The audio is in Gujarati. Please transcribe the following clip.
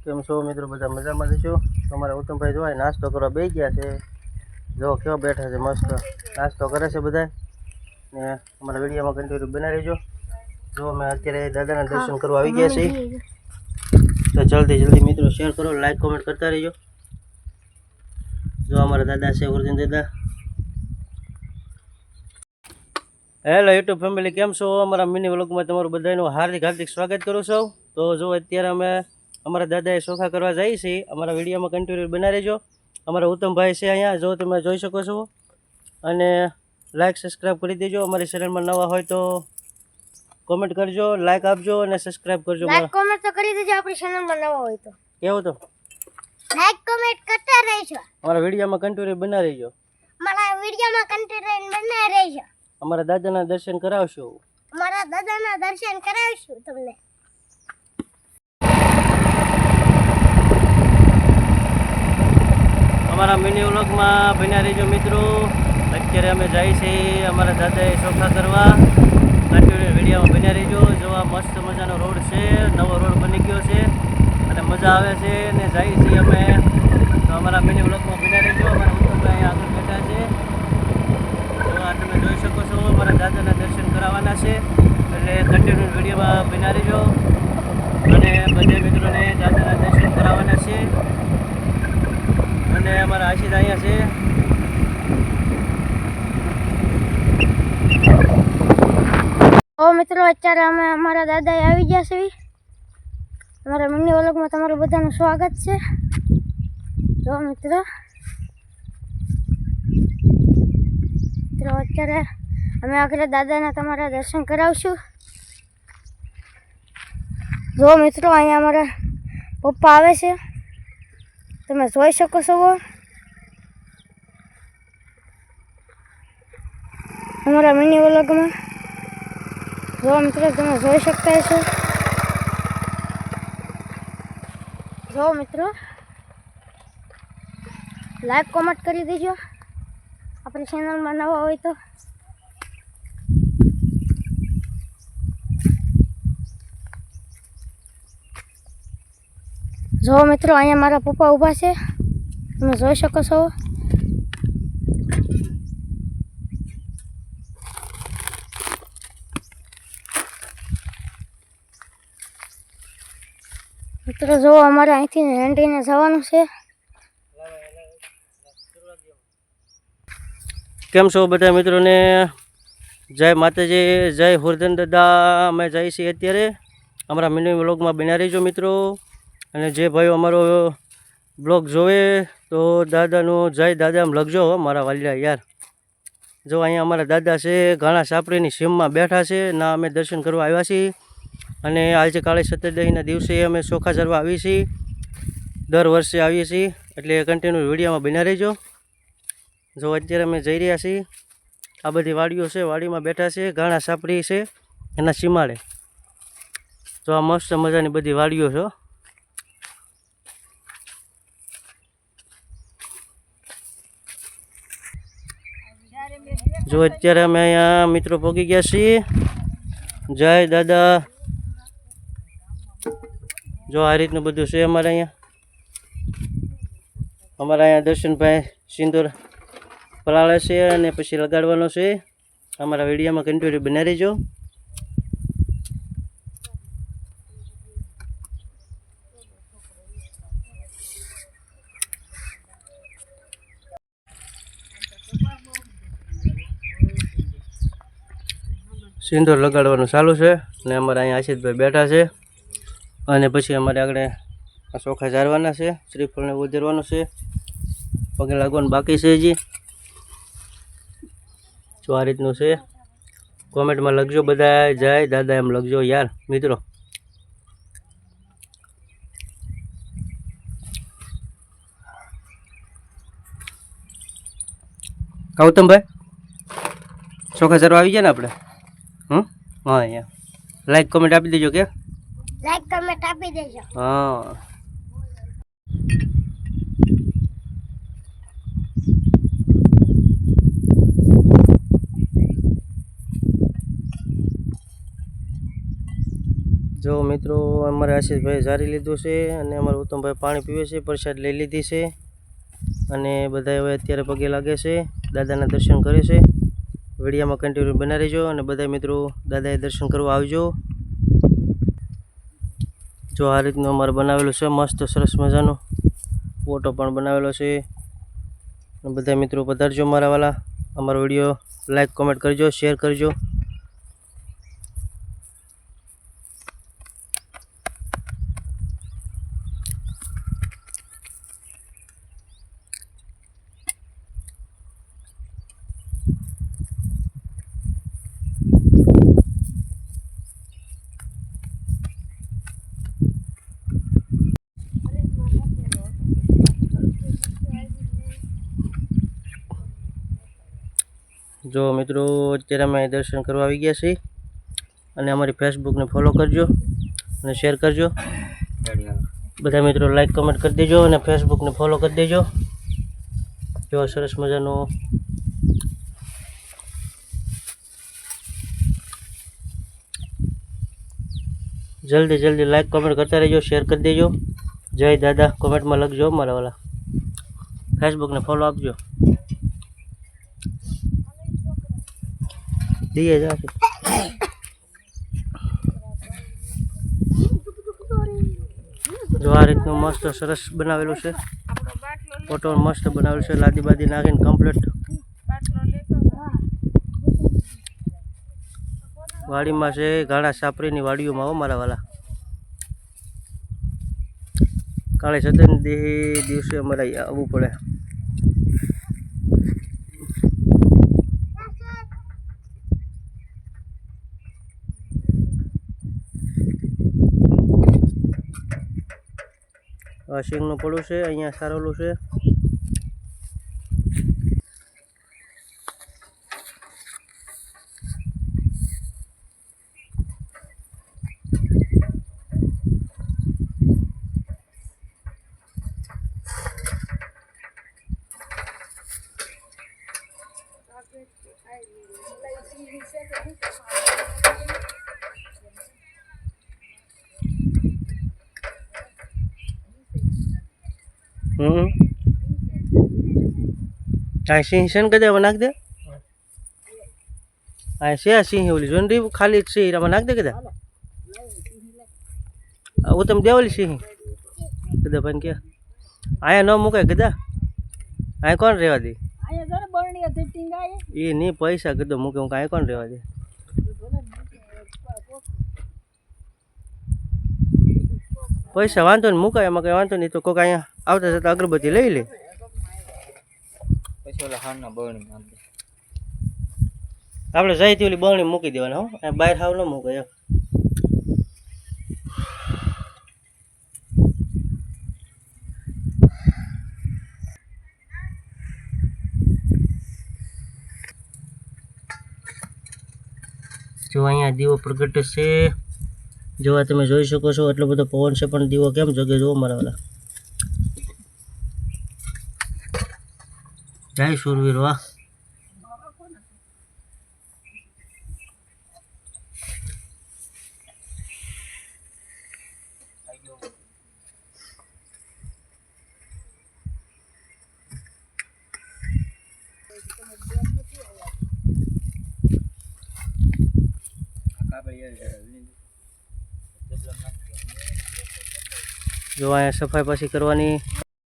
કેમ છો મિત્રો? બધા મજામાં છો? તમારા ઉત્તમભાઈ જોવાય નાસ્તો કરવા બેસી ગયા છે. જો કેવો બેઠા છે, મસ્ત નાસ્તો કરે છે બધા. ને અમારા વિડીયોમાં કન્ટિન્યુ બનાવી રહેજો. જો અમે અત્યારે દાદાના દર્શન કરવા આવી ગયા છીએ, તો જલ્દી મિત્રો શેર કરો, લાઈક કોમેન્ટ કરતા રહેજો. જો અમારા દાદા છે, વર્જન દાદા. હેલો યુટ્યુબ ફેમિલી, કેમ છો? અમારા મિની વ્લોગમાં તમારું બધાનું હાર્દિક સ્વાગત કરું છું. તો જો અત્યારે અમે અમારા દાદાએ ચોખા કરવા જઈએ છીએ. અમારા વિડીયોમાં કન્ટિન્યુ બનાવી રહેજો. અમારા ઉત્તમભાઈ છે અહીંયા, જો તમે જોઈ શકો છો. અને લાઈક સબસ્ક્રાઈબ કરી દેજો. અમારી ચેનલમાં નવા હોય તો કોમેન્ટ કરજો, લાઈક આપજો અને સબસ્ક્રાઈબ કરજો. લાઈક કોમેન્ટ તો કરી દેજો. આપણી ચેનલમાં નવા હોય તો કેવું તો લાઈક કોમેન્ટ કરતા રહેજો. અમારા વિડીયોમાં કન્ટિન્યુ બનાવી રહેજો. અમારા વિડીયોમાં કન્ટેન્ટ બનાવી રહેજો. અમારા દાદાના દર્શન કરાવશું. અમારા દાદાના દર્શન કરાવીશું તમને. અમારા મિની વ્લોગમાં બન્યા રહેજો મિત્રો. અત્યારે અમે જઈએ છીએ અમારા દાદાએ ચોખા કરવા. કન્ટિન્યુ વિડીયોમાં બન્યા રહેજો. જોવા મસ્ત મજાનો રોડ છે, નવો રોડ બની ગયો છે અને મજા આવે છે. ને જઈએ છીએ અમે, તો અમારા મિની વ્લોગમાં બન્યા રહેજો. અમારા ઉત્તમભાઈ આગળ બેઠા છે, તો આ તમે જોઈ શકો છો. અમારા દાદાના દર્શન કરાવવાના છે, એટલે કન્ટિન્યુ વિડીયોમાં બન્યા રહેજો. અને બધા મિત્રોને દાદાના દર્શન કરાવવાના છે. અને અમારા આશીષ અહીંયા છે. મિત્રો અત્યારે અમે અમારા દાદાએ આવી ગયા છે. અમારા મિની વ્લોગમાં તમારું બધાનું સ્વાગત છે. જો મિત્રો અત્યારે અમે આગળ દાદાના તમારા દર્શન કરાવશું. જો મિત્રો અહીંયા અમારા પપ્પા આવે છે, તમે જોઈ શકો છો. અમારા મિની વ્લોગમાં જો મિત્રો તમે જોઈ શકતા છો. જો મિત્રો લાઈક કોમેન્ટ કરી દેજો. આપણી ચેનલમાં નવા હોય તો જો મિત્રો અહીંયા મારા પપ્પા ઊભા છે, તમે જોઈ શકો છો. મિત્રો જો અમારે અહીંથી હેન્ડીને જવાનું છે. કેમ છો બધા મિત્રોને? જય માતાજી, જય વર્ધન દાદા. અમે જઈએ છીએ અત્યારે અમારા મિની વ્લોગમાં બન્યા રહેજો મિત્રો. અને જે ભાઈઓ અમારો બ્લોગ જોવે તો દાદાનું જય દાદા એમ લખજો મારા વાલિયા યાર. જો અહીંયા અમારા દાદા છે, ઘણા સાપરીની સીમમાં બેઠા છે ના. અમે દર્શન કરવા આવ્યા છીએ અને આજે કાલે સત્તરદહીના દિવસે અમે ચોખા ચરવા આવીએ છીએ. દર વર્ષે આવીએ છીએ, એટલે કન્ટિન્યુ વિડીયોમાં બન્યા રહેજો. જો અત્યારે અમે જઈ રહ્યા છીએ. આ બધી વાડીઓ છે, વાડીમાં બેઠા છે, ઘણા સાપરી છે એના સીમાડે. તો આ મસ્ત મજાની બધી વાડીઓ છે. જો અત્યારે અમે અહીંયા મિત્રો પહોંચી ગયા છીએ. જય દાદા. જો આ રીતનું બધું છે અમારે અહીંયા. અમારા અહીંયા દર્શનભાઈ સિંદૂર પલાળે છે અને પછી લગાડવાનો છે. અમારા વિડીયોમાં કન્ટિન્યુ બનાવી રહેજો. સિંદૂર લગાડવાનું ચાલુ છે અને અમારા અહીંયા આશિષભાઈ બેઠા છે. અને પછી અમારે આગળ આ ચોખા ઝારવાના છે, શ્રીફળને વધારવાનું છે, પગે લાગવાનું બાકી છે હજી. જો આ રીતનું છે. કોમેન્ટમાં લખજો બધા જય દાદા એમ લખજો યાર મિત્રો. ગૌતમભાઈ ચોખા ઝારવા આવી ગયા ને આપણે? હા અહીંયા લાઈક કોમેન્ટ આપી દેજો. કે લાઈક કમેન્ટ આપી દેજો. હા જો મિત્રો અમારે આશીષભાઈ જારી લીધું છે અને અમારા ઉત્તમભાઈ પાણી પીવે છે, પ્રસાદ લઈ લીધી છે અને બધા હવે અત્યારે પગે લાગે છે, દાદાના દર્શન કરે છે. વિડીયોમાં કન્ટિન્યુ બના રહેજો અને બધા મિત્રો દાદાએ દર્શન કરવા આવજો. જો આ રીતનું અમારે બનાવેલું છે, મસ્ત સરસ મજાનો ફોટો પણ બનાવેલો છે. બધા મિત્રો પધારજો મારા વાલા. અમારો વિડીયો લાઈક કોમેન્ટ કરજો, શેર કરજો. જો મિત્રો અત્યારે અમે દર્શન કરવા આવી ગયા છીએ અને અમારી ફેસબુકને ફોલો કરજો અને શેર કરજો. બધા મિત્રો લાઈક કમેન્ટ કરી દેજો અને ફેસબુકને ફોલો કરી દેજો. જો સરસ મજાનો જલ્દી લાઈક કમેન્ટ કરતા રહેજો, શેર કરી દેજો. જય દાદા કોમેન્ટમાં લખજો મારા વાલા. ફેસબુકને ફોલો આપજો. દીએ જાશે. જો આ રીતનું મસ્ત સરસ બનાવેલું છે, ફોટો મસ્ત બનાવેલું છે, લાદી બાદી નાખીને કમ્પ્લીટ. વાડીમાં છે, ઘાણા સાપરીની વાડીઓમાં હો મારા વાલા. કાલે સતન દિવસે અમારે આવવું પડે. આ સિંગનું પડું છે, અહીંયા સારેલું છે. આ સિંહ છે ને કદે નાખ દે. આ છે આ સિંહ ઓલી જોન ખાલી છે એમાં નાખ દે કદા. હું તમે દેવાલી સિંહ કદા પણ કે અહીંયા ન મુકાય કદા. અહીંયા કોણ રહેવા દે? એ નહીં પૈસા કદો મૂકે, હું કાંઈ કોણ રહેવા દે. પૈસા વાંધો ને મુકાય, એમાં કઈ વાંધો નહીં. તો કોઈક અહીંયા આવતા જતા અગરબત્તી લઈ લે. આપણે જઈથી ઓલી બરણી મૂકી દેવાના. હો બહાર હાવ ન મૂકાય. જો અહીંયા દીવો પ્રગટ છે. જોવા તમે જોઈ શકો છો, એટલો બધો પવન છે પણ દીવો કેમ જગે જુઓ મારા વાલા. જય સુરવીર. વાહ. જો અહીંયા સફાઈ પાછી કરવાની.